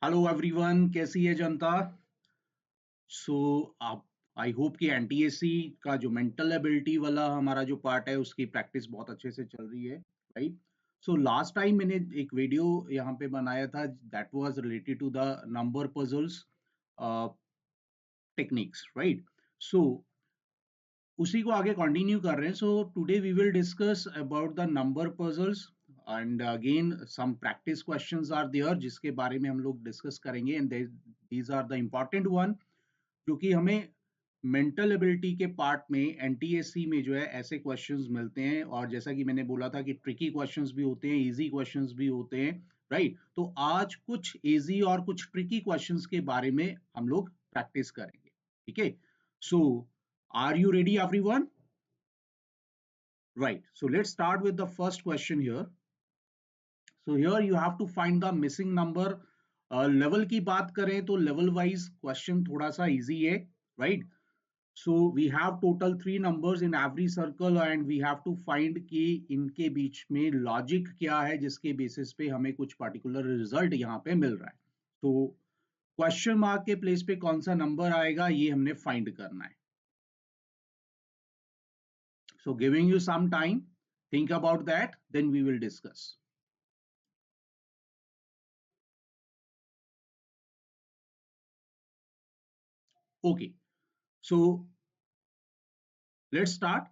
Hello everyone, कैसी है जनता। सो आप आई होप कि एनटीएससी का जो मेंटल एबिलिटी वाला हमारा जो पार्ट है उसकी प्रैक्टिस बहुत अच्छे से चल रही है, राइट। सो लास्ट टाइम मैंने एक वीडियो यहाँ पे बनाया था that was related to the number puzzles techniques, right. So उसी को आगे कंटिन्यू कर रहे हैं। So today we will discuss about the number puzzles and again some practice questions are there जिसके बारे में हम लोग डिस्कस करेंगे and these are the important one, क्योंकि हमें मेंटल एबिलिटी के पार्ट में एनटीएससी में जो है ऐसे क्वेश्चंस मिलते हैं, और जैसा कि मैंने बोला था कि ट्रिकी क्वेश्चंस भी होते हैं, इजी क्वेश्चंस भी होते हैं, राइट। तो आज कुछ इजी और कुछ ट्रिकी क्वेश्चंस के बारे में हम लोग प्रैक्टिस करेंगे, ठीक है। So are you ready everyone? Right. So let's start with the first question here. So here you have to find the missing number. Level की बात करें तो level wise question थोड़ा सा easy है, right? So we have total 3 numbers in every circle and we have to find कि इनके बीच में logic क्या है जिसके basis पे हमें कुछ particular result यहाँ पे मिल रहा है। तो question mark के place पे कौन सा number आएगा ये हमने find करना है। So giving you some time, think about that, then we will discuss. Okay, so let's start.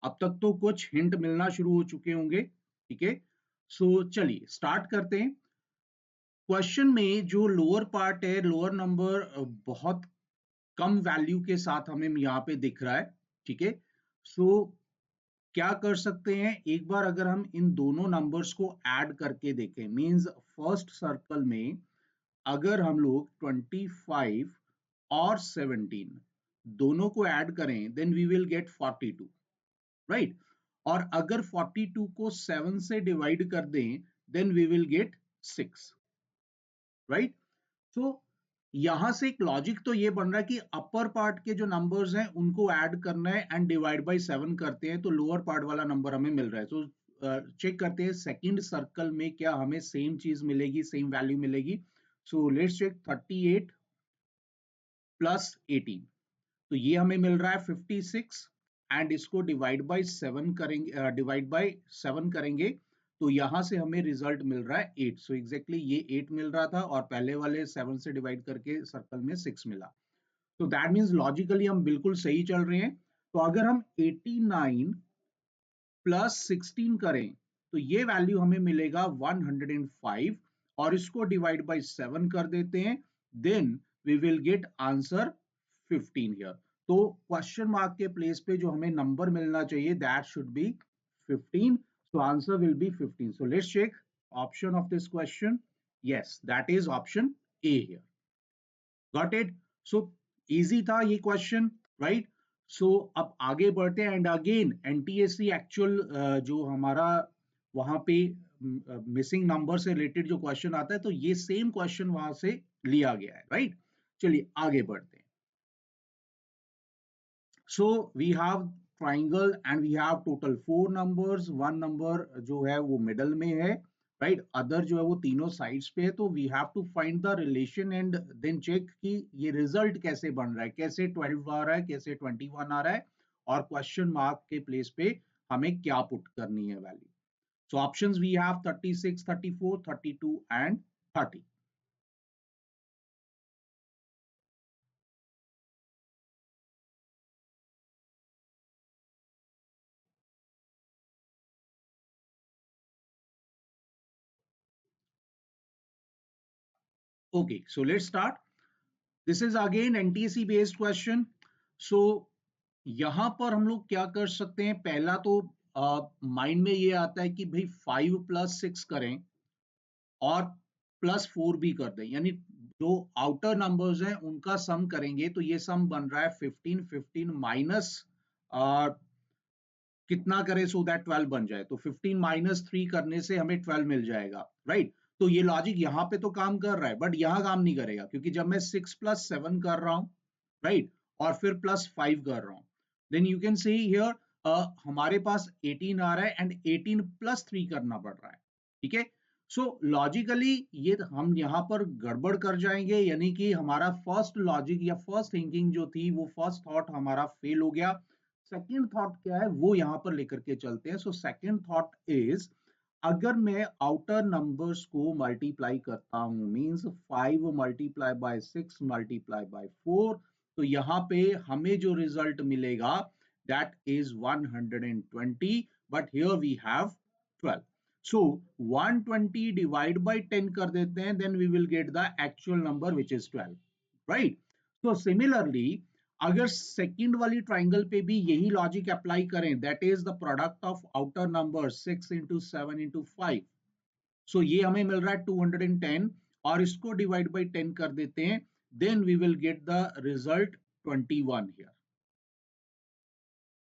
अब तक तो कुछ हिंट मिलना शुरू हो चुके होंगे, ठीक है। सो चलिए स्टार्ट करते हैं। क्वेश्चन में जो लोअर पार्ट है, लोअर नंबर बहुत कम वैल्यू के साथ हमें यहाँ पे दिख रहा है, ठीक है। सो क्या कर सकते हैं, एक बार अगर हम इन दोनों नंबर्स को ऐड करके देखें, मींस फर्स्ट सर्कल में अगर हम लोग 25 और 17 दोनों को ऐड करें then we will get 42, right. और अगर 42 को 7 से डिवाइड कर दें then we will get 6, right. तो यहां से एक लॉजिक तो ये बन रहा है कि अपर पार्ट के जो नंबर्स हैं उनको ऐड करना है एंड डिवाइड बाय 7 करते हैं तो लोअर पार्ट वाला नंबर हमें मिल रहा है। तो चेक करते हैं सेकंड सर्कल में क्या हमें सेम चीज मिलेगी, सेम वैल्यू मिलेगी। सो लेट्स चेक 38 प्लस 18, तो ये हमें मिल रहा है 56 एंड इसको डिवाइड बाय 7 करेंगे, तो यहां से हमें रिजल्ट मिल रहा है 8। सो एग्जैक्टली ये 8 मिल रहा था और पहले वाले 7 से डिवाइड करके सर्कल में 6 मिला। तो दैट मींस लॉजिकली हम बिल्कुल सही चल रहे हैं। तो अगर हम 89 प्लस 16 करें तो ये वैल्यू हमें मिलेगा 105 और इसको डिवाइड बाय 7 कर देते हैं then we will get answer 15 here. तो क्वेश्चन मार्क के प्लेस पे जो हमें नंबर मिलना चाहिए that should be 15, so answer will be 15. So let's check option of this question. Yes, that is option A here. Got it? So easy था ये question, right. सो अब आगे बढ़ते हैं एंड अगेन एनटीएससी एक्चुअल जो हमारा वहां पे मिसिंग नंबर से रिलेटेड जो क्वेश्चन आता है तो ये सेम क्वेश्चन वहां से लिया गया है, राइट। चलिए आगे बढ़ते हैं। So we have triangle and we have total 4 numbers, 1 number जो है वो मिडल में है, राइट। अदर जो है वो तीनों साइड्स पे है। तो we have to find the relation and then check कि ये रिजल्ट कैसे बन रहा है, कैसे 12 आ रहा है, कैसे 21 आ रहा है, और क्वेश्चन मार्क के प्लेस पे हमें क्या पुट करनी है value. So options we have 36, 34, 32 and 30। Okay, so let's start. This is again NTSC based question. So यहां पर हम लोग क्या कर सकते हैं, पहला तो माइंड में ये आता है कि भाई 5 प्लस 6 करें और प्लस 4 भी कर दें, यानी जो आउटर नंबर्स हैं उनका सम करेंगे तो ये सम बन रहा है 15, 15 माइनस कितना करें सो दैट 12 बन जाए, तो 15 माइनस 3 करने से हमें 12 मिल जाएगा, राइट। तो ये लॉजिक यहाँ पे तो काम कर रहा है बट यहाँ काम नहीं करेगा, क्योंकि जब मैं 6 प्लस 7 कर रहा हूँ, राइट, और फिर प्लस 5 कर रहा हूँ, then you can see here हमारे पास 18 आ रहा है एंड 18 प्लस 3 करना पड़ रहा है, ठीक है। सो लॉजिकली ये हम यहाँ पर गड़बड़ कर जाएंगे, यानी कि हमारा फर्स्ट लॉजिक या फर्स्ट थिंकिंग जो थी वो फर्स्ट थॉट हमारा फेल हो गया। सेकंड थॉट क्या है वो यहाँ पर लेकर के चलते हैं। सो सेकंड थॉट इज, अगर मैं आउटर नंबर्स को मल्टीप्लाई करता हूं, means 5 multiply by 6 multiply by 4, तो यहाँ पे हमें जो रिजल्ट मिलेगा that is 120, but here we have 12। So 120 divide by 10 कर देते हैं, then we will get the actual number which is 12, right? So similarly, अगर सेकंड वाली ट्राइंगल पे भी यही लॉजिक अप्लाई करें, that is the product of outer number 6 into 7 into 5, सो ये हमें मिल रहा है 210, और इसको डिवाइड बाई 10 कर देते हैं, then we will get the result 21 here.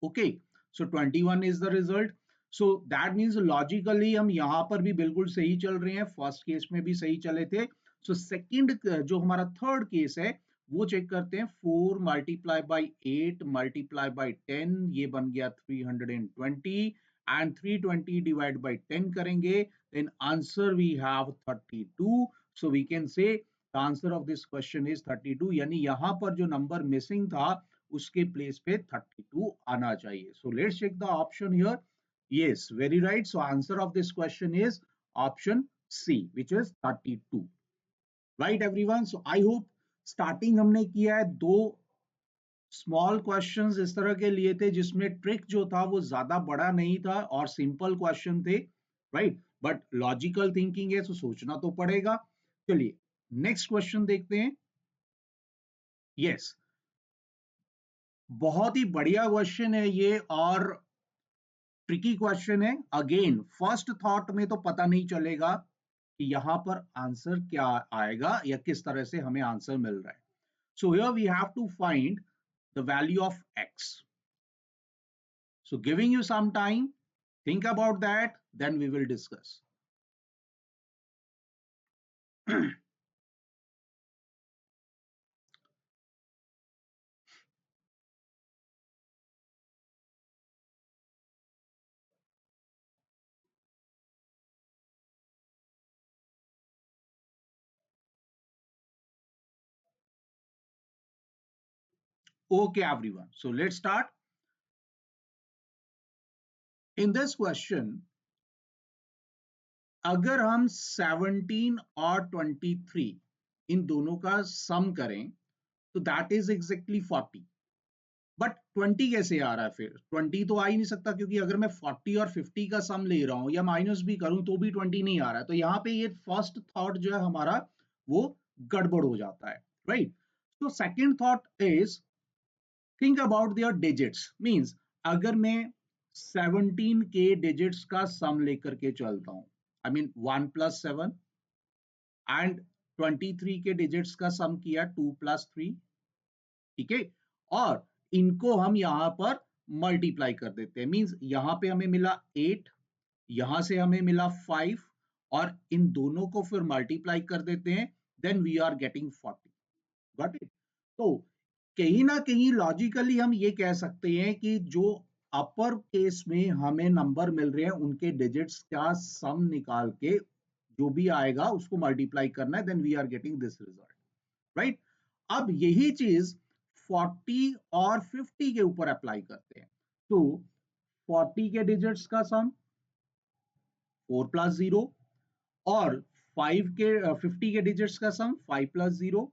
Okay, so 21 is the result. So that means logically हम यहाँ पर भी बिल्कुल सही चल रहे हैं, फर्स्ट केस में भी सही चले थे। सो सेकंड जो हमारा थर्ड केस है वो चेक करते हैं। 4 मल्टीप्लाई बाई 8 मल्टीप्लाई बाई 10, ये बन गया 320, एंड 320 डिवाइड बाई 10 करेंगे, then answer we have 32। So we can say the answer of this question is 32, यानी यहाँ पर जो नंबर मिसिंग था उसके प्लेस पे 32 आना चाहिए। So let's check the option here. Yes, very right. So answer of this question is option C, which is 32। Right everyone. So I hope starting हमने किया है, दो स्मॉल क्वेश्चंस इस तरह के लिए थे जिसमें ट्रिक जो था वो ज्यादा बड़ा नहीं था और सिंपल क्वेश्चन थे, राइट? बट लॉजिकल थिंकिंग है तो सोचना तो पड़ेगा। चलिए नेक्स्ट क्वेश्चन देखते हैं। यस, बहुत ही बढ़िया क्वेश्चन है ये, और ट्रिकी क्वेश्चन है। अगेन फर्स्ट थॉट में तो पता नहीं चलेगा कि यहां पर आंसर क्या आएगा या किस तरह से हमें आंसर मिल रहा है। So here we have to find the value of x। So giving you some time, think about that, then we will discuss. Okay everyone, so let's start. In this question, अगर हम 17 और 23 इन दोनों का सम करें तो दैट इज एग्जैक्टली 40। बट 20 कैसे आ रहा है? फिर 20 तो आ ही नहीं सकता, क्योंकि अगर मैं 40 और 50 का सम ले रहा हूं या माइनस भी करूं तो भी 20 नहीं आ रहा है। तो यहाँ पे ये फर्स्ट थॉट जो है हमारा वो गड़बड़ हो जाता है, राइट? तो second thought is, think about their digits. Means अगर मैं 17 के डिजिट्स का सम लेकर के चलता हूं, आई मीन 1 प्लस 7, एंड 23 के डिजिट्स का सम किया 2 प्लस 3, ठीक है, और इनको हम यहां पर मल्टीप्लाई कर देते हैं। मींस यहां पे हमें मिला 8, यहां से हमें मिला 5, और इन दोनों को फिर मल्टीप्लाई कर देते हैं, then we are getting 40। Got it? तो कहीं ना कहीं लॉजिकली हम ये कह सकते हैं कि जो अपर केस में हमें नंबर मिल रहे हैं उनके डिजिट्स का सम निकाल के जो भी आएगा उसको मल्टीप्लाई करना है, then we are getting this result, right? अब यही चीज 40 और 50 के ऊपर अप्लाई करते हैं। तो 40 के डिजिट्स का सम 4 प्लस 0, और 50 के डिजिट्स का सम 5 प्लस 0।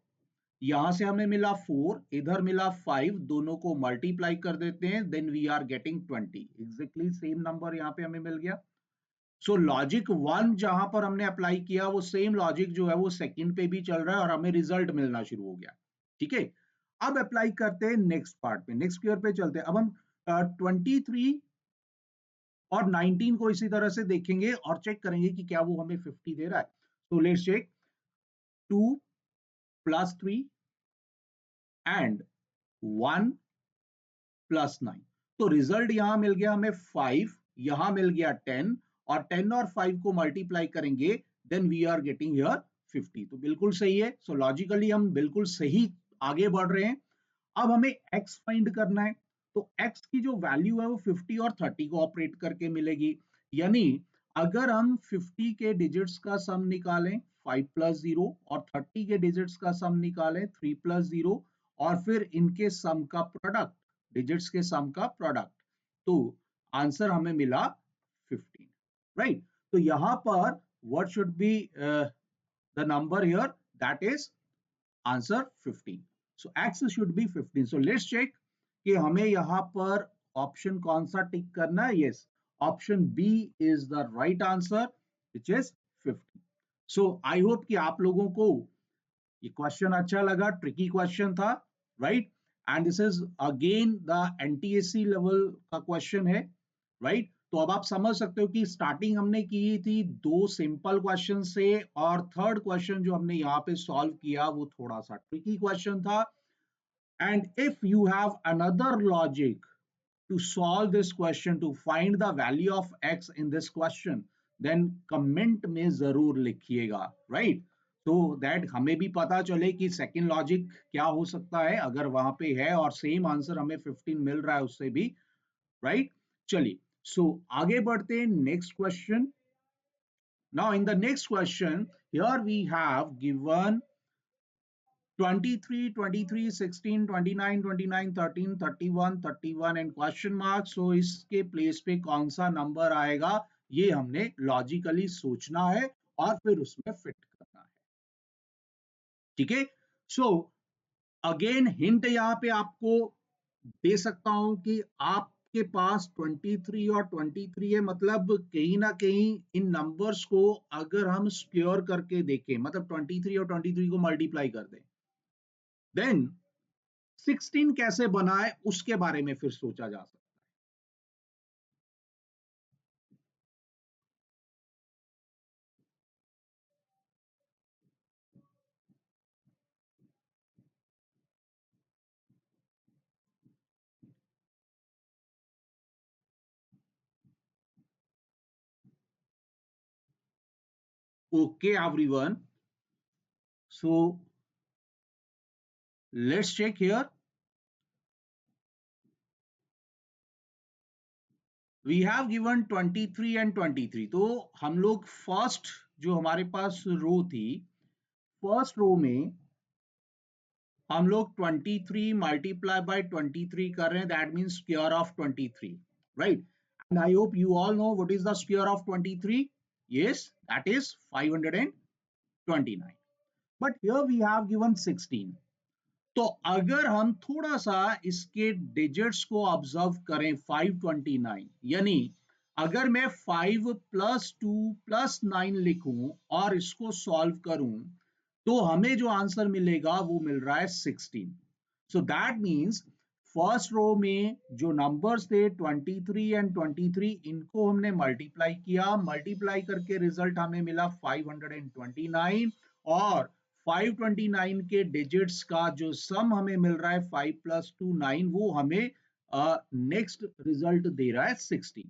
यहां से हमें मिला 4, इधर मिला 5, दोनों को मल्टीप्लाई कर देते हैं, then we are getting 20। Exactly same number यहां पे हमें मिल गया। सो लॉजिक वन जहां पर हमने अप्लाई किया वो सेम लॉजिक जो है वो सेकंड पे भी चल रहा है और हमें रिजल्ट मिलना शुरू हो गया, ठीक है? अब अप्लाई करते हैं नेक्स्ट पार्ट पे, नेक्स्ट पेयर पे चलते हैं। अब हम 23 और 19 को इसी तरह से देखेंगे और चेक करेंगे कि क्या वो हमें 50 दे रहा है। तो let's check. 2 plus 3 and 1 plus 9, तो रिजल्ट यहां मिल गया हमें 5, यहां मिल गया 10, और 10 और 5 को मल्टीप्लाई करेंगे, then we are getting here 50। तो बिल्कुल सही है। सो लॉजिकली हम बिल्कुल सही आगे बढ़ रहे हैं। अब हमें x फाइंड करना है, तो x की जो वैल्यू है वो 50 और 30 को ऑपरेट करके मिलेगी, यानी अगर हम 50 के डिजिट्स का सम निकालें 5 प्लस 0 और 30 के डिजिट्स का सम निकालें 3 प्लस 0 और फिर इनके सम का प्रोडक्ट, डिजिट्स के सम का प्रोडक्ट, तो आंसर हमें मिला 15, राइट? तो यहां पर what should be the number here, that is answer 15. So x should be 15. So let's check कि हमें यहाँ पर ऑप्शन कौन सा टिक करना है. Yes, option B is the right answer which is 15. So I hope कि आप लोगों को ये क्वेश्चन अच्छा लगा, ट्रिकी क्वेश्चन था, right? And this is again the NTSC level का क्वेश्चन है, राइट? तो अब आप समझ सकते हो कि स्टार्टिंग हमने की थी दो सिंपल क्वेश्चन से, और थर्ड क्वेश्चन जो हमने यहाँ पे सॉल्व किया वो थोड़ा सा ट्रिकी क्वेश्चन था. And if you have another logic to solve this question, to find the value of x in this question, then comment में जरूर लिखिएगा, right? So that हमें भी पता चले कि सेकंड लॉजिक क्या हो सकता है अगर वहां पे है और सेम आंसर हमें 15 मिल रहा है उससे भी, right? चलिए, so आगे बढ़ते हैं next question. Now in the next question, here we have given 23, 23, 16, 29, 29, 13, 31, 31 and question mark. सो इसके प्लेस पे कौन सा नंबर आएगा ये हमने लॉजिकली सोचना है और फिर उसमें फिट करना है. ठीक है? सो अगेन हिंट यहाँ पे आपको दे सकता हूं कि आपके पास 23 और 23 है, मतलब कहीं ना कहीं इन नंबर्स को अगर हम स्क्वायर करके देखें, मतलब 23 और 23 को मल्टीप्लाई कर दें, देन 16 कैसे बना है उसके बारे में फिर सोचा जा सकता है. Okay everyone, so let's check here. We have given 23 and 23. तो हम लोग फर्स्ट जो हमारे पास रो थी, फर्स्ट रो में हम लोग 23 मल्टीप्लाई बाय 23 कर रहे हैं, that means square of 23, right? And I hope you all know what is the square of 23. Yes, that is 529. But here we have given 16. तो अगर हम थोड़ा सा इसके डिजिट्स को ऑब्जर्व करें 529, यानी अगर मैं 5 प्लस 2 प्लस 9 लिखूं और इसको सॉल्व करूं, तो हमें जो आंसर मिलेगा वो मिल रहा है 16. So that means first row में जो नंबर्स थे 23 एंड 23, इनको हमने मल्टीप्लाई किया, मल्टीप्लाई करके रिजल्ट हमें मिला 529, और 529 के डिजिट्स का जो सम हमें मिल रहा है 5 प्लस 2 9, वो हमें नेक्स्ट रिजल्ट दे रहा है 16.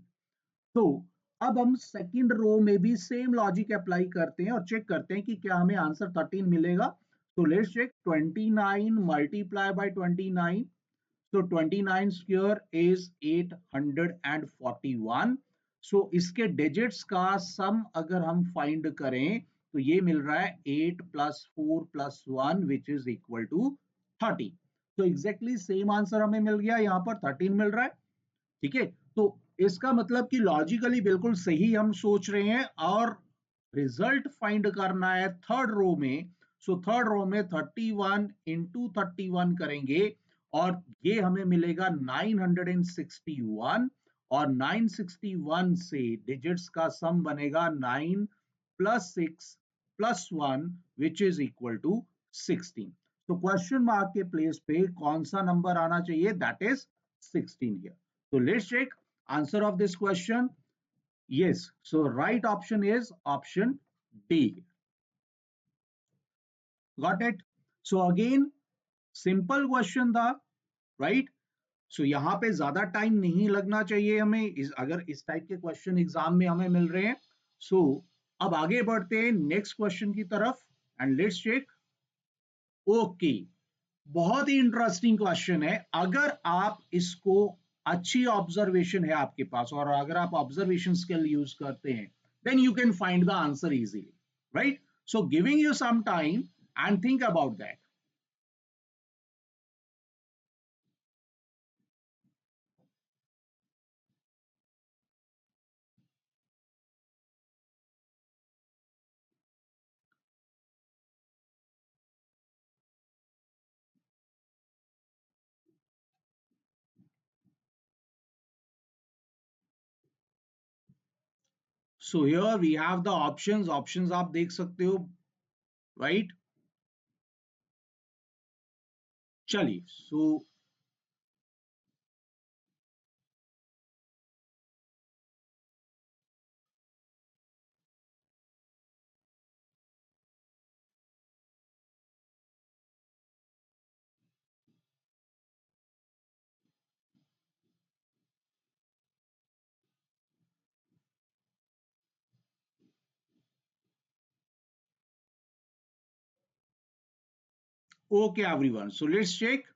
तो अब हम सेकंड रो में भी सेम लॉजिक अप्लाई करते हैं और चेक करते हैं कि क्या हमें आंसर 13 मिलेगा. तो let's check. 29 multiply by 29, so 29 square is 841. so इसके डिजिट्स का सम अगर हम फाइंड करें तो ये मिल रहा है 8 plus 4 plus 1 which is equal to 30. तो एग्जैक्टली सेम आंसर हमें मिल गया, यहाँ पर 13 मिल रहा है. ठीक है? तो इसका मतलब कि लॉजिकली बिल्कुल सही हम सोच रहे हैं और रिजल्ट फाइंड करना है थर्ड रो में. सो थर्ड रो में 31 इंटू 31 करेंगे और ये हमें मिलेगा 961, और 961 से डिजिट्स का सम बनेगा 9 plus 6 plus 1 which is equal to 16. तो क्वेश्चन मार्क के प्लेस पे कौन सा नंबर आना चाहिए, that is 16 here. So let's check answer of this question. Yes, so right option is option D. Got it? So again, simple question था, right? So यहाँ पे ज्यादा टाइम नहीं लगना चाहिए हमें अगर इस टाइप के क्वेश्चन एग्जाम में हमें मिल रहे हैं. So अब आगे बढ़ते हैं नेक्स्ट क्वेश्चन की तरफ एंड लेट्स चेक. ओके, बहुत ही इंटरेस्टिंग क्वेश्चन है. अगर आप इसको, अच्छी ऑब्जर्वेशन है आपके पास और अगर आप ऑब्जर्वेशन स्किल यूज करते हैं then you can find the answer easily, right? So giving you some time and think about that. So here we have the options आप देख सकते हो, right? चलिए, so okay everyone, so let's check.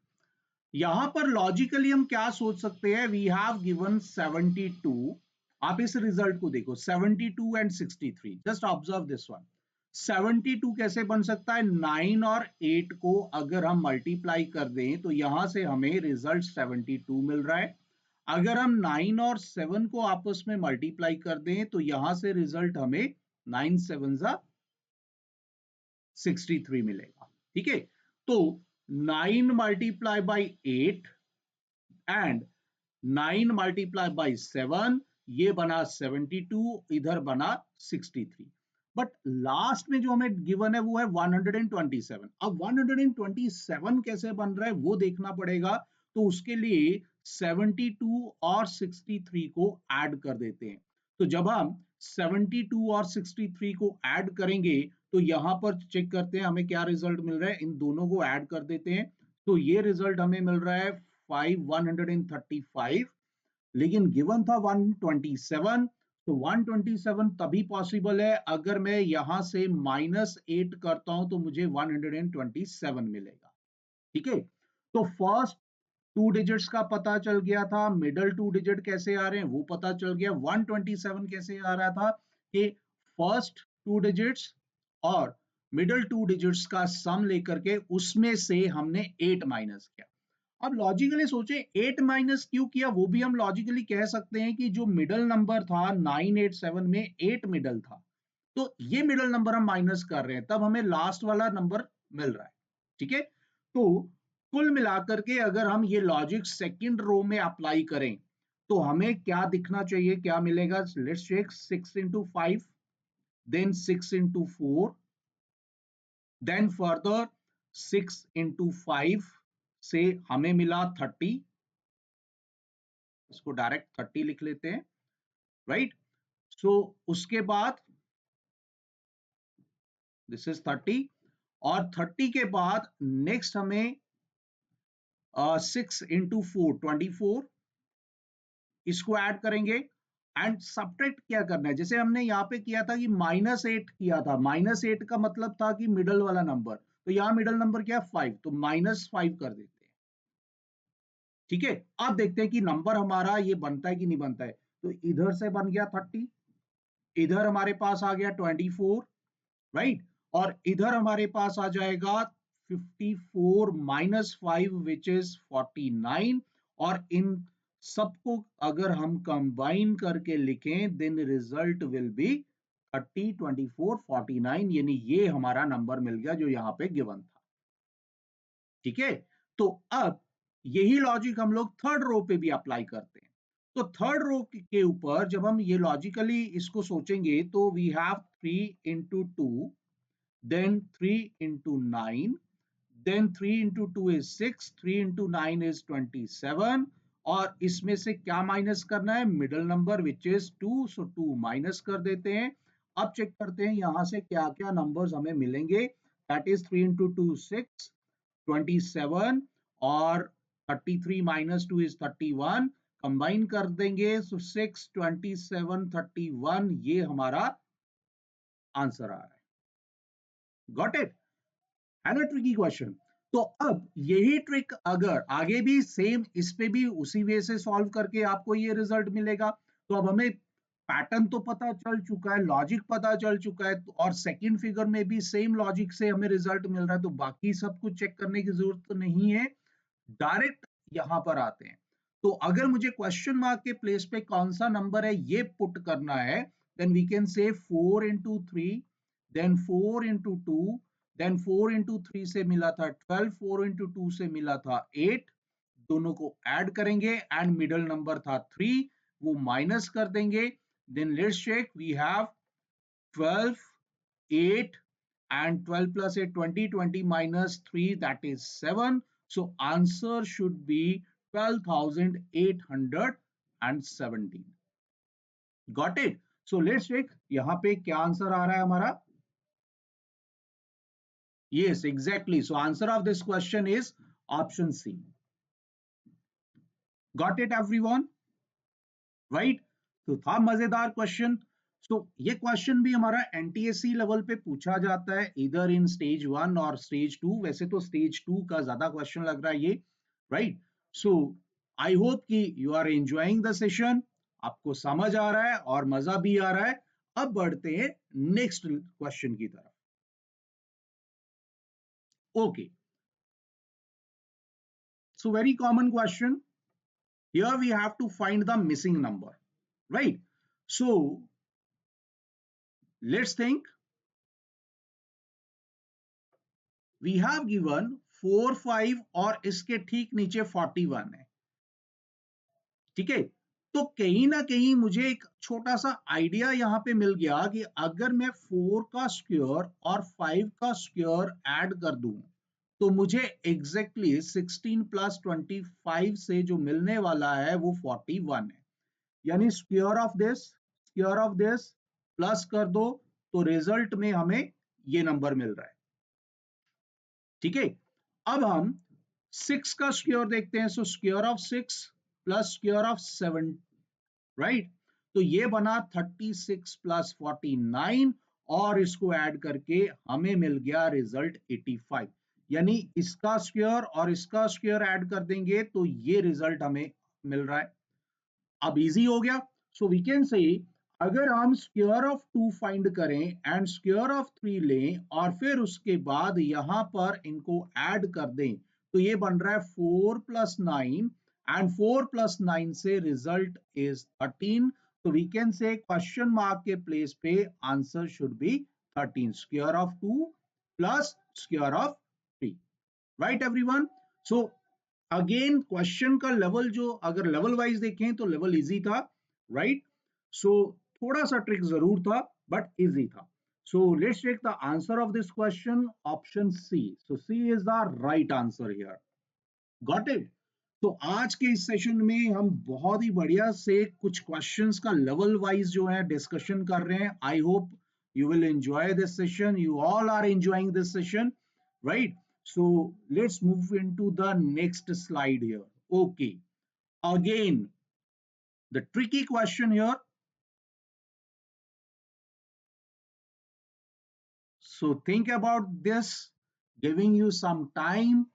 यहां पर logically हम क्या सोच सकते हैं, वी हैव गिवन 72। आप इस रिजल्ट को देखो, 72 and 63, just observe this one. 72 कैसे बन सकता है, 9 और 8 को अगर हम मल्टीप्लाई कर दें तो यहां से हमें रिजल्ट 72 मिल रहा है। अगर हम 9 और 7 को आपस में मल्टीप्लाई कर दें तो यहां से रिजल्ट हमें 9 7 63 मिलेगा, ठीक है? तो 9 multiply by 8 and 9 multiply by 7, ये बना 72, इधर बना 63। बट लास्ट में जो हमें गिवन है वो है 127। अब 127 कैसे बन रहा है वो देखना पड़ेगा, तो उसके लिए 72 और 63 को ऐड कर देते हैं। तो जब हम 72 और 63 को ऐड करेंगे तो यहां पर चेक करते हैं हमें क्या रिजल्ट मिल रहा है, इन दोनों को ऐड कर देते हैं। तो ये रिजल्ट हमें मिल रहा है 135, लेकिन गिवन था 127। तो 127 तभी पॉसिबल है अगर मैं यहां से -8 करता हूं तो मुझे 127 मिलेगा, ठीक है? तो फर्स्ट टू डिजिट्स का पता चल गया था, मिडल टू डिजिट कैसे आ रहे हैं वो पता चल गया। 127 कैसे आ रहा था कि फर्स्ट टू डिजिट्स और मिडल टू डिजिट्स का सम लेकर के उसमें से हमने 8 माइनस किया। अब लॉजिकली सोचे 8 माइनस क्यों किया, वो भी हम लॉजिकली कह सकते हैं कि जो मिडल नंबर था 987 में 8 मिडल था, तो ये मिडल नंबर हम माइनस कर रहे हैं, तब हमें लास्ट वाला नंबर मिल रहा है, ठीक है? तो कुल मिलाकर के अगर हम ये लॉजिक सेकंड रो में अप्लाई करें तो हमें क्या दिखना चाहिए, क्या मिलेगा? Let's check. 6 into 5, then 6 into 4, then further 6 into 5 से हमें मिला 30। इसको डायरेक्ट 30 लिख लेते हैं, राइट? सो उसके बाद दिस इज 30, और 30 के बाद नेक्स्ट हमें 6 इंटू 4 24, इसको ऐड करेंगे एंड सब्ट्रैक्ट क्या करना है, जैसे हमने यहाँ पे किया था कि -8 किया था। -8 का मतलब था कि मिडल वाला नंबर, तो यहाँ मिडल नंबर क्या है 5, तो -5 कर देते हैं, ठीक है? अब देखते हैं कि नंबर हमारा ये बनता है कि नहीं बनता है। तो इधर से बन गया 30, इधर हमारे पास आ गया 24, राइट? और इधर हमारे पास आ जाएगा 54 माइनस 5 विच इज 49, और इन सबको अगर हम कंबाइन करके लिखें देन रिजल्ट विल बी 30 24 49, यानी ये हमारा नंबर मिल गया जो यहाँ पे गिवन था, ठीक है? तो अब यही लॉजिक हम लोग थर्ड रो पे भी अप्लाई करते हैं। तो थर्ड रो के ऊपर जब हम ये लॉजिकली इसको सोचेंगे तो we have 3 into 2, then 3 into 9, then 3 into 2 is 6, 3 into 9 is 27, और इसमें से क्या माइनस करना है, middle number which is 2, so 2 minus कर देते हैं। अब चेक करते हैं यहां से क्या क्या नंबर्स हमें मिलेंगे, दैट इज 3 into 2 6, 27, और 33 माइनस 2 इज 31, कंबाइन कर देंगे, सो 6 27 31, ये हमारा आंसर आ रहा है। Got it? है ना ट्रिकी क्वेश्चन? तो अब यही ट्रिक अगर आगे भी सेम इस पे भी उसी वे से सॉल्व करके आपको ये रिजल्ट मिलेगा, तो अब हमें पैटर्न तो पता चल चुका है, लॉजिक पता चल चुका है, और सेकंड फिगर में भी सेम लॉजिक से हमें रिजल्ट मिल रहा है, तो बाकी सब कुछ चेक करने की जरूरत तो नहीं है, डायरेक्ट यहां पर आते हैं। तो अगर मुझे क्वेश्चन मार्क के प्लेस पे कौन सा नंबर है ये पुट करना है, देन वी कैन से 4 into 3, then 4 into 2, then 4 into 3 से मिला था 12, 4 into 2 से मिला था 8, दोनों को ऐड करेंगे एंड मिडल नंबर था 3, वो माइनस कर देंगे, then let's check, we have 12, 8, and 12 plus 8, 20, 20 minus 3, that is 7. So answer should be 12,817. Got it? So let's check यहाँ पे क्या आंसर आ रहा है हमारा. Yes, exactly. So answer of this question is option C. Got it everyone? Right. तो था मजेदार question. सो ये क्वेश्चन भी हमारा एनटीएससी लेवल पे पूछा जाता है, इधर इन स्टेज 1 और स्टेज 2. वैसे तो स्टेज 2 का ज्यादा क्वेश्चन लग रहा है ये, राइट. सो आई होप कि you are enjoying the session, आपको समझ आ रहा है और मजा भी आ रहा है. अब बढ़ते हैं नेक्स्ट क्वेश्चन की तरफ. Okay, so very common question. Here we have to find the missing number, right? So let's think. We have given 4, 5 और इसके ठीक नीचे 41 है. ठीक है, तो कहीं ना कहीं मुझे एक छोटा सा आइडिया यहाँ पे मिल गया कि अगर मैं 4 का स्क्वायर और 5 का स्क्वायर ऐड कर दूं तो मुझे एग्जैक्टली 16 प्लस 25 से जो मिलने वाला है वो 41 है. यानी स्क्वायर ऑफ दिस प्लस कर दो तो रिजल्ट में हमें ये नंबर मिल रहा है. ठीक है, अब हम 6 का स्क्वायर देखते हैं. So square of 6 plus square of 7, right. तो ये बना 36 प्लस 49 और इसको ऐड करके हमें मिल गया रिजल्ट 85. यानी इसका स्क्वायर और इसका स्क्वायर ऐड कर देंगे तो ये रिजल्ट हमें मिल रहा है. अब इजी हो गया. सो वी कैन से अगर हम स्क्वायर ऑफ 2 फाइंड करें एंड स्क्वायर ऑफ 3 लें और फिर उसके बाद यहां पर इनको ऐड कर दें तो ये बन रहा है 4 प्लस 9 एंड 4 प्लस 9 से रिजल्ट इज 13. तो we can say question mark के प्लेस पे answer should be 13, square of 2 plus square of 3. Right everyone. So again question का लेवल जो अगर लेवल वाइज देखें तो लेवल इजी था, राइट. सो थोड़ा सा ट्रिक जरूर था बट इजी था. So let's take the answer of this question, option C. So C is the right answer here. Got it. तो आज के इस सेशन में हम बहुत ही बढ़िया से कुछ क्वेश्चंस का लेवल वाइज जो है डिस्कशन कर रहे हैं. I hope you will enjoy this session. You all are enjoying this session, right? So let's move into the next slide here. Okay, again the tricky question here. So think about this, giving you some time.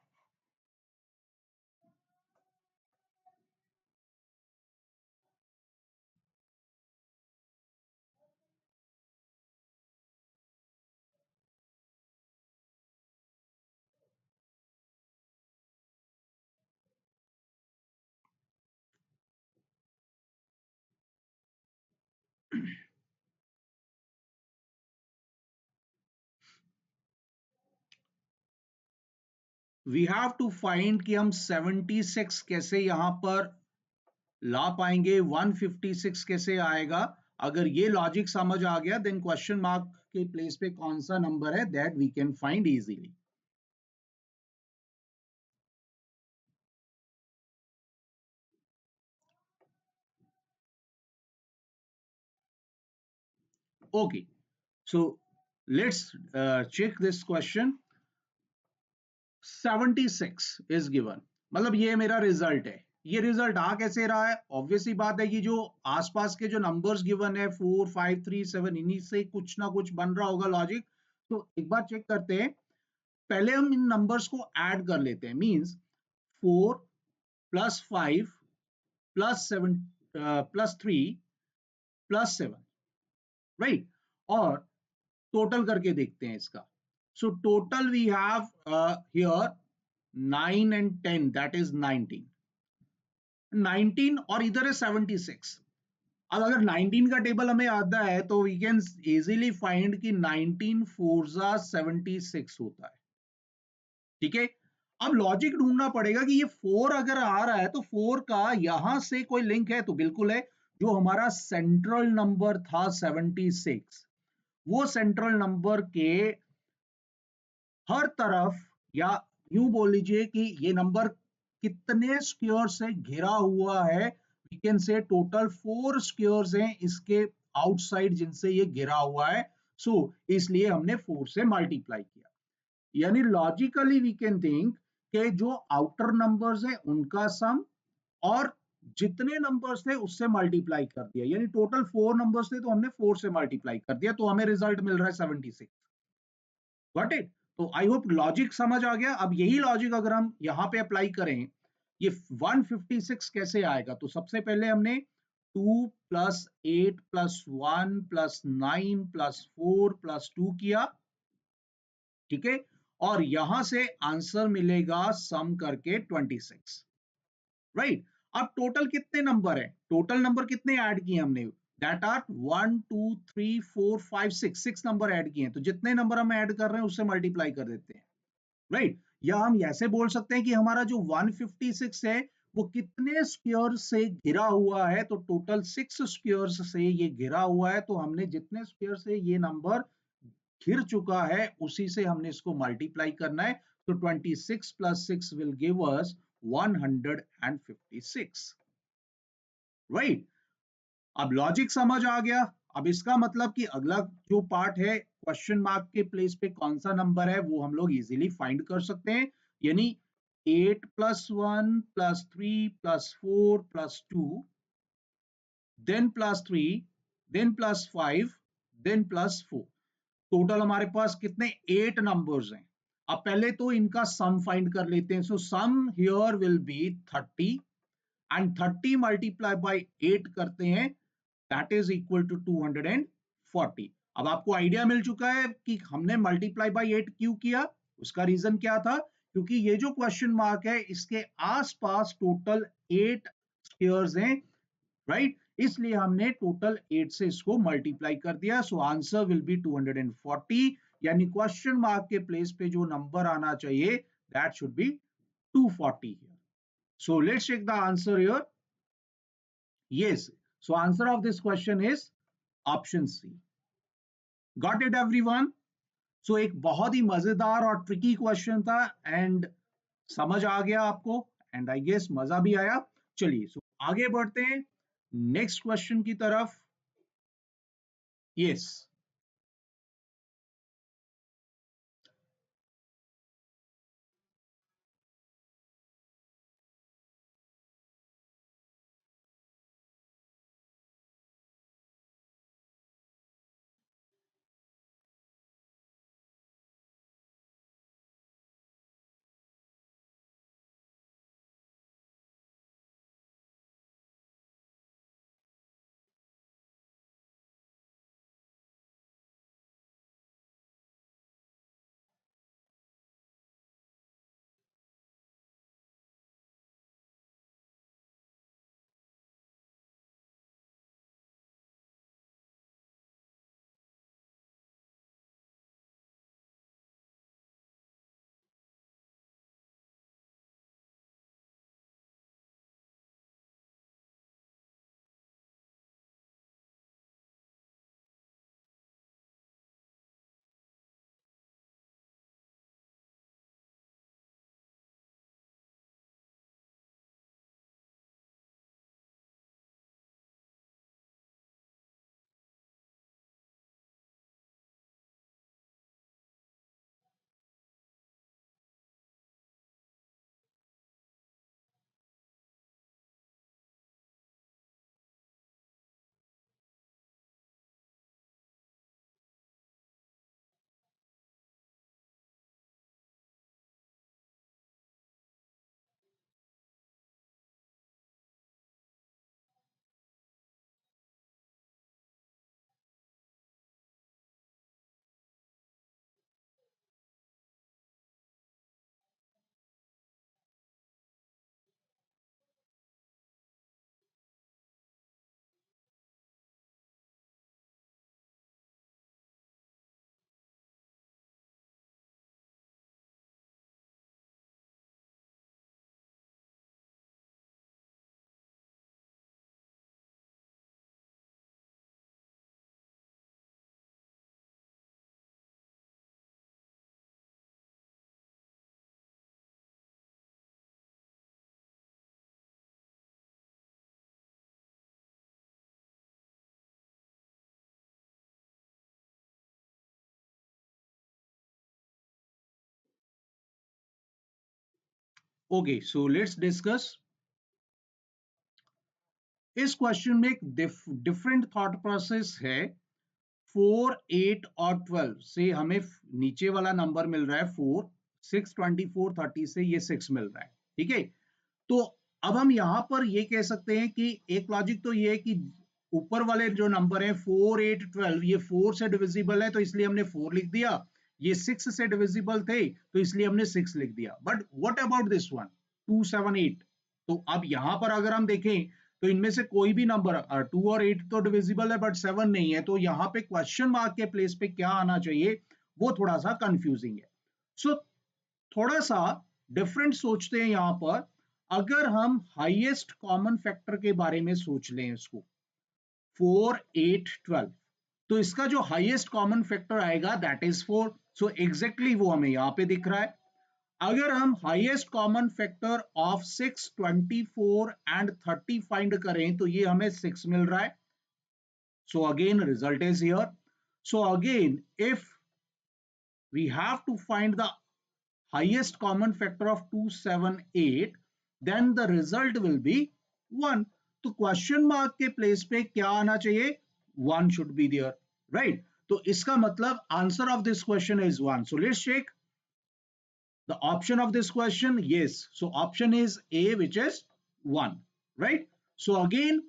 We have to find कि हम 76 कैसे यहां पर ला पाएंगे, 156 कैसे आएगा. अगर ये लॉजिक समझ आ गया देन क्वेश्चन मार्क के प्लेस पे कौन सा नंबर है that we can find easily. Okay, so let's check this question. 76 is given, मतलब ये मेरा रिजल्ट है. ये रिजल्ट आ कैसे रहा है? ऑब्वियसली बात है कि जो आसपास के जो नंबर्स गिवन है 4, 5, 3, 7 इन्हीं से कुछ ना कुछ बन रहा होगा लॉजिक. तो एक बार चेक करते हैं. पहले हम इन नंबर्स को ऐड कर लेते हैं. Means 4 plus 5 plus 7 plus 3 +7, right. और टोटल करके देखते हैं इसका। So total we have here 9 and 10, that is 19। 19 और इधर है 76। अब अगर 19 का टेबल हमें आता है तो वी कैन इजीली फाइंड कि 19 4 76 होता है, ठीक है। अब लॉजिक ढूंढना पड़ेगा कि ये 4 अगर आ रहा है तो 4 का यहां से कोई लिंक है, तो बिल्कुल है। जो हमारा सेंट्रल नंबर था 76, वो सेंट्रल नंबर के हर तरफ, या यूं बोल लीजिए कि ये नंबर कितने स्क्वायर से घिरा हुआ है, we can say total 4 squares हैं इसके आउटसाइड जिनसे ये घिरा हुआ है। सो इसलिए हमने 4 से मल्टीप्लाई किया। यानी लॉजिकली वी कैन थिंक कि जो आउटर नंबर्स है उनका सम और जितने नंबर्स थे उससे मल्टीप्लाई कर दिया, यानी टोटल 4 नंबर्स थे तो हमने 4 से मल्टीप्लाई कर दिया, तो हमें रिजल्ट मिल रहा है 76। Got it. तो आई होप लॉजिक समझ आ गया। अब यही लॉजिक अगर हम यहाँ पे अप्लाई करें, ये 156 कैसे आएगा, तो सबसे पहले हमने 2 plus 8 plus 1 plus 9 plus 4 plus 2 किया, ठीक है। और यहां से आंसर मिलेगा सम करके 26, राइट। अब टोटल कितने नंबर है, टोटल नंबर कितने ऐड किए हमने, दैट आर 1 2 3 4 5 6, 6 नंबर ऐड किए हैं। तो जितने नंबर हम ऐड कर रहे हैं उससे मल्टीप्लाई कर देते हैं, राइट। या हम ऐसे बोल सकते हैं कि हमारा जो 156 है वो कितने स्क्वायर से घिरा हुआ है, तो टोटल 6 स्क्वायर से ये घिरा हुआ है, तो हमने जितने स्क्वायर से ये नंबर घिर चुका है उसी से हमने इसको मल्टीप्लाई करना है। तो 26 plus 6 will give us 156, right. अब लॉजिक समझ आ गया। अब इसका मतलब कि अगला जो पार्ट है, क्वेश्चन मार्क के प्लेस पे कौन सा नंबर है वो हम लोग इजीली फाइंड कर सकते हैं। यानी 8 plus 1 plus 3 plus 4 plus 2, then plus 3, then plus 5, then plus 4। Total हमारे पास कितने 8 नंबर्स हैं। अब पहले तो इनका सम फाइंड कर लेते हैं। So some here will be 30 and 30 multiply by 8 करते हैं, दैट इज इक्वल टू 240। अब आपको आइडिया मिल चुका है कि हमने मल्टीप्लाई बाय 8 क्यों किया। उसका रीजन क्या था, क्योंकि ये जो क्वेश्चन मार्क है इसके आसपास टोटल 8 स्क्वायर्स हैं, राइट। इसलिए हमने टोटल 8 से इसको मल्टीप्लाई कर दिया। सो आंसर विल बी 240, यानी क्वेश्चन मार्क के प्लेस पे जो नंबर आना चाहिए that should be 240। So let's check the answer here. Yes. So answer of this question is option C. Got it everyone? So एक बहुत ही मजेदार और ट्रिकी क्वेश्चन था एंड समझ आ गया आपको, एंड आई गेस मजा भी आया। चलिए सो आगे बढ़ते हैं नेक्स्ट क्वेश्चन की तरफ। Yes, okay, so let's discuss. इस क्वेश्चन में एक डिफरेंट थॉट प्रोसेस है। 4, 8 और 12 से हमें नीचे वाला नंबर मिल रहा है 4, 6, 24, 30 से ये 6 मिल रहा है। ठीक है, तो अब हम यहां पर ये कह सकते हैं कि एक लॉजिक तो ये है कि ऊपर वाले जो नंबर है 4, 8, 12 ये 4 से डिविजिबल है तो इसलिए हमने 4 लिख दिया। ये 6 से डिविजिबल थे तो इसलिए हमने 6 लिख दिया। But what about this one, 2, 7, 8? तो अब यहां पर अगर हम देखें तो इनमें से कोई भी नंबर 2 और 8 तो डिविजिबल है बट 7 नहीं है, तो यहाँ पे क्वेश्चन मार्क के प्लेस पे क्या आना चाहिए वो थोड़ा सा कंफ्यूजिंग है। सो थोड़ा सा डिफरेंट सोचते हैं यहां पर। अगर हम हाईएस्ट कॉमन फैक्टर के बारे में सोच लें इसको, 4, 8, 12, तो इसका जो हाईएस्ट कॉमन फैक्टर आएगा दैट इज 4। सो एग्जैक्टली वो हमें यहाँ पे दिख रहा है। अगर हम highest common factor of 6, 24 and 30 find करें तो ये हमें 6 मिल रहा है। So again result is here. So again if we have to find the highest common factor of 2, 7, 8, then the result will be 1. तो क्वेश्चन मार्क के प्लेस पे क्या आना चाहिए? 1 should be there, right? तो इसका मतलब answer of this question is 1. So let's check the option of this question. Yes, so option is A, which is 1, right? So again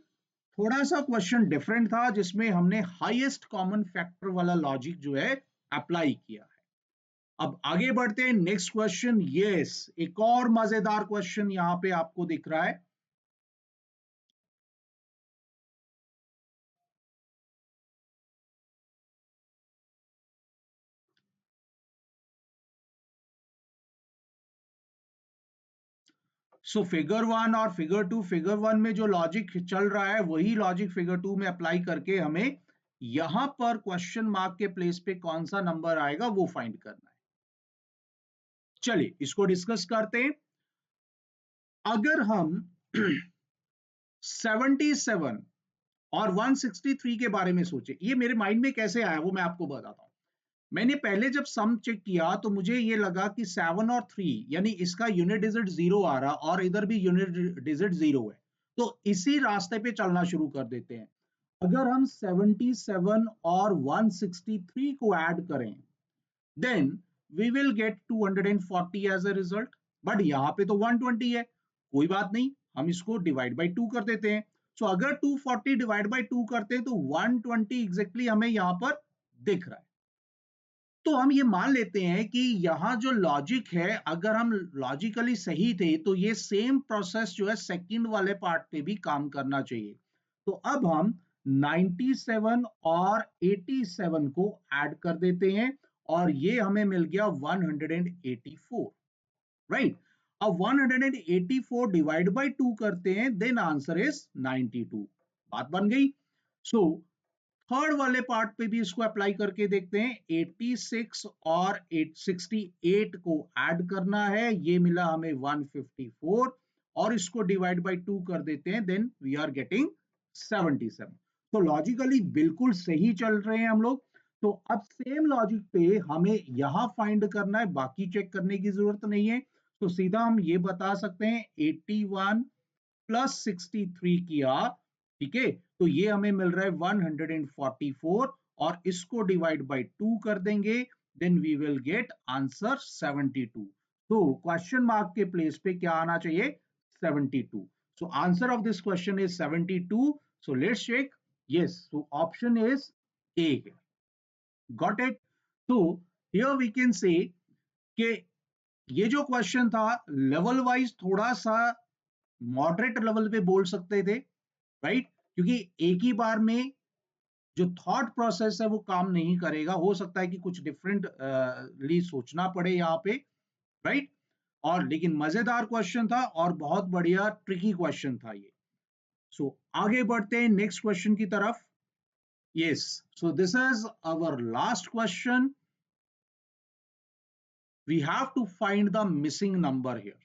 थोड़ा सा क्वेश्चन डिफरेंट था जिसमें हमने हाईएस्ट कॉमन फैक्टर वाला logic जो है अप्लाई किया है। अब आगे बढ़ते हैं नेक्स्ट क्वेश्चन। यस, एक और मजेदार क्वेश्चन यहां पे आपको दिख रहा है। सो फिगर 1 और फिगर 2, फिगर 1 में जो लॉजिक चल रहा है वही लॉजिक फिगर 2 में अप्लाई करके हमें यहां पर क्वेश्चन मार्क के प्लेस पे कौन सा नंबर आएगा वो फाइंड करना है। चलिए इसको डिस्कस करते हैं। अगर हम 77 और 163 के बारे में सोचे, ये मेरे माइंड में कैसे आया वो मैं आपको बताता हूँ। मैंने पहले जब सम चेक किया तो मुझे ये लगा कि 7 और 3 यानी इसका यूनिट डिजिट 0 आ रहा और इधर भी यूनिट डिजिट 0 है, तो इसी रास्ते पे चलना शुरू कर देते हैं। अगर हम 77 और 163 को ऐड करें then we will get 240 as a result. But यहाँ पे तो 120 है, कोई बात नहीं, हम इसको डिवाइड बाई 2 कर देते हैं। सो अगर 240 डिवाइड बाई 2 करते हैं तो 120 एग्जैक्टली हमें यहाँ पर दिख रहा है। तो हम ये मान लेते हैं कि यहाँ जो लॉजिक है, अगर हम लॉजिकली सही थे तो ये सेम प्रोसेस जो है सेकंड वाले पार्ट पे भी काम करना चाहिए। तो अब हम 97 और 87 को ऐड कर देते हैं और ये हमें मिल गया 184, राइट? अब 184 डिवाइड बाई 2 करते हैं देन आंसर इज 92। बात बन गई। सो थर्ड वाले पार्ट पे भी इसको अप्लाई करके देखते हैं। 86 और 868 को ऐड करना है, ये मिला हमें 154 और इसको डिवाइड बाय 2 कर देते हैं देन वी आर गेटिंग 77। तो लॉजिकली बिल्कुल सही चल रहे हैं हम लोग। तो अब सेम लॉजिक पे हमें यहां फाइंड करना है, बाकी चेक करने की जरूरत नहीं है। तो सीधा हम ये बता सकते हैं 81 प्लस 63 किया, ठीक है, तो ये हमें मिल रहा है 144 और इसको डिवाइड बाय 2 कर देंगे then we will get answer 72। तो क्वेश्चन मार्क के प्लेस पे क्या आना चाहिए? 72। So answer of this question is 72। So let's check. Yes, so option is A. Got it? तो हियर वी कैन से कि ये जो क्वेश्चन था लेवल वाइज थोड़ा सा मॉडरेट लेवल पे बोल सकते थे, राइट? क्योंकि एक ही बार में जो थॉट प्रोसेस है वो काम नहीं करेगा, हो सकता है कि कुछ डिफरेंट ली सोचना पड़े यहाँ पे, राइट? और लेकिन मजेदार क्वेश्चन था और बहुत बढ़िया ट्रिकी क्वेश्चन था ये। सो आगे बढ़ते हैं नेक्स्ट क्वेश्चन की तरफ। Yes, so this is our last question. We have to find the missing number here.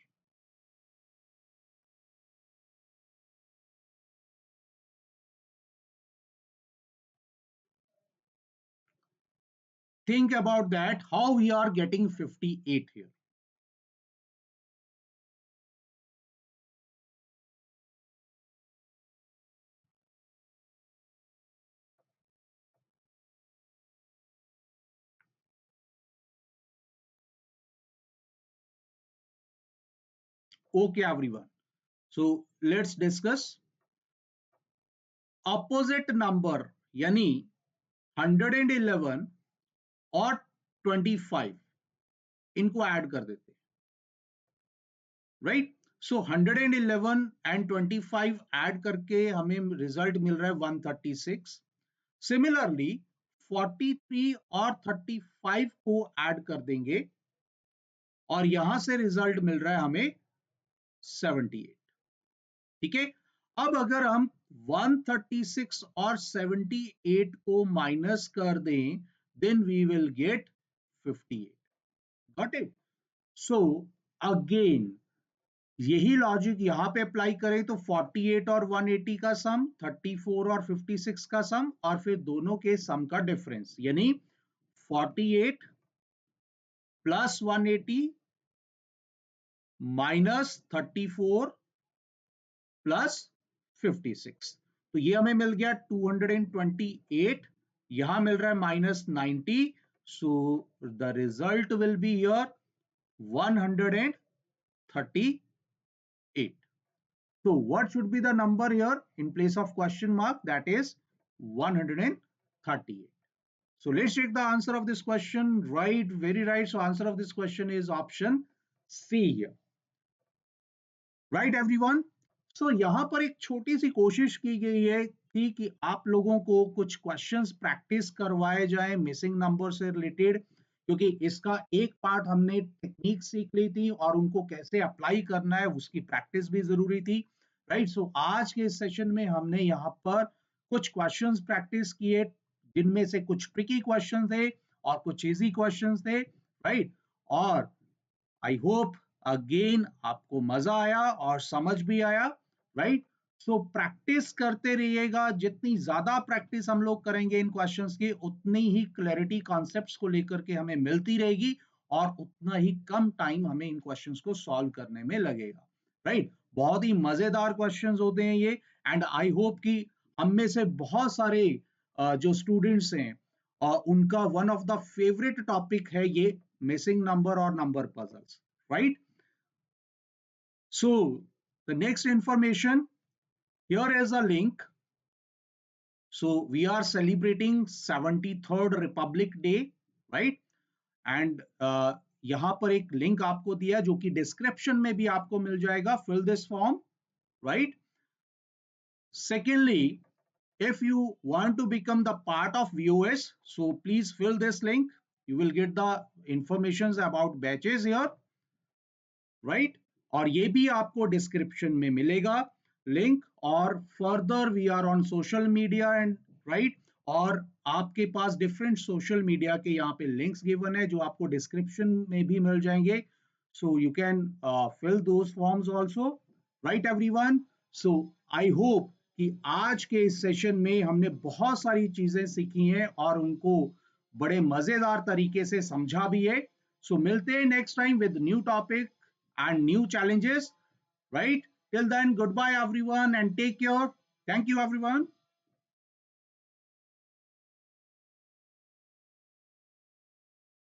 Think about that, how we are getting 58 here. Okay, everyone. So let's discuss opposite number यानी 111 और 25 इनको add कर देते हैं, right? So 111 and 25 add करके हमें result मिल रहा है 136. सिमिलरली 43 और 35 को ऐड कर देंगे और यहां से रिजल्ट मिल रहा है हमें 78. ठीक है, अब अगर हम 136 और 78 को माइनस कर दें then we will get 58. Got it? So again यही लॉजिक यहां पे अप्लाई करें तो 48 और 180 का सम, 34 और 56 का सम और फिर दोनों के सम का डिफरेंस यानी 48 प्लस 180 माइनस 34 प्लस 56. तो ये हमें मिल गया 228. यहां मिल रहा है minus 90. So the result will be here 138. So what should be the number here in place of question mark? That is 138. So let's check the answer of this question. Right, very right. So answer of this question is option C here. Right everyone? So यहाँ पर एक छोटी सी कोशिश की गई है थी कि आप लोगों को कुछ क्वेश्चंस प्रैक्टिस करवाए जाए मिसिंग नंबर से रिलेटेड, क्योंकि इसका एक पार्ट हमने टेक्निक सीख ली थी और उनको कैसे अप्लाई करना है उसकी प्रैक्टिस भी जरूरी थी, राइट? सो आज के सेशन में हमने यहाँ पर कुछ क्वेश्चंस प्रैक्टिस किए जिनमें से कुछ ट्रिकी क्वेश्चन थे और कुछ इजी क्वेश्चन थे, राइट? और आई होप अगेन आपको मजा आया और समझ भी आया, राइट? सो प्रैक्टिस करते रहिएगा, जितनी ज्यादा प्रैक्टिस हम लोग करेंगे इन क्वेश्चंस की उतनी ही क्लैरिटी कॉन्सेप्ट्स को लेकर के हमें मिलती रहेगी और उतना ही कम टाइम हमें इन क्वेश्चंस को सॉल्व करने में लगेगा, राइट? बहुत ही मजेदार क्वेश्चंस होते हैं ये एंड आई होप कि हम में से बहुत सारे जो स्टूडेंट्स हैं उनका one of the favourite topic है ये मिसिंग नंबर और number puzzles, right? So the next information, here is a link. So we are celebrating 73rd Republic Day, right? And यहाँ पर एक लिंक आपको दिया जो कि डिस्क्रिप्शन में भी आपको मिल जाएगा. Fill this form, right? Secondly, if you want to become the part of VOS, so please fill this link. You will get the informations about batches here, right? और ये भी आपको डिस्क्रिप्शन में मिलेगा लिंक. और further we are on social media and right, और आपके पास different social media के यहाँ पे लिंक्स गिवन है जो आपको डिस्क्रिप्शन में भी मिल जाएंगे. So you can fill those forms also, right everyone? So I hope कि आज के इस सेशन में हमने बहुत सारी चीजें सीखी हैं और उनको बड़े मजेदार तरीके से समझा भी है. सो मिलते हैं next time with new topic and new challenges, right? Till then, goodbye everyone and take care. Thank you everyone.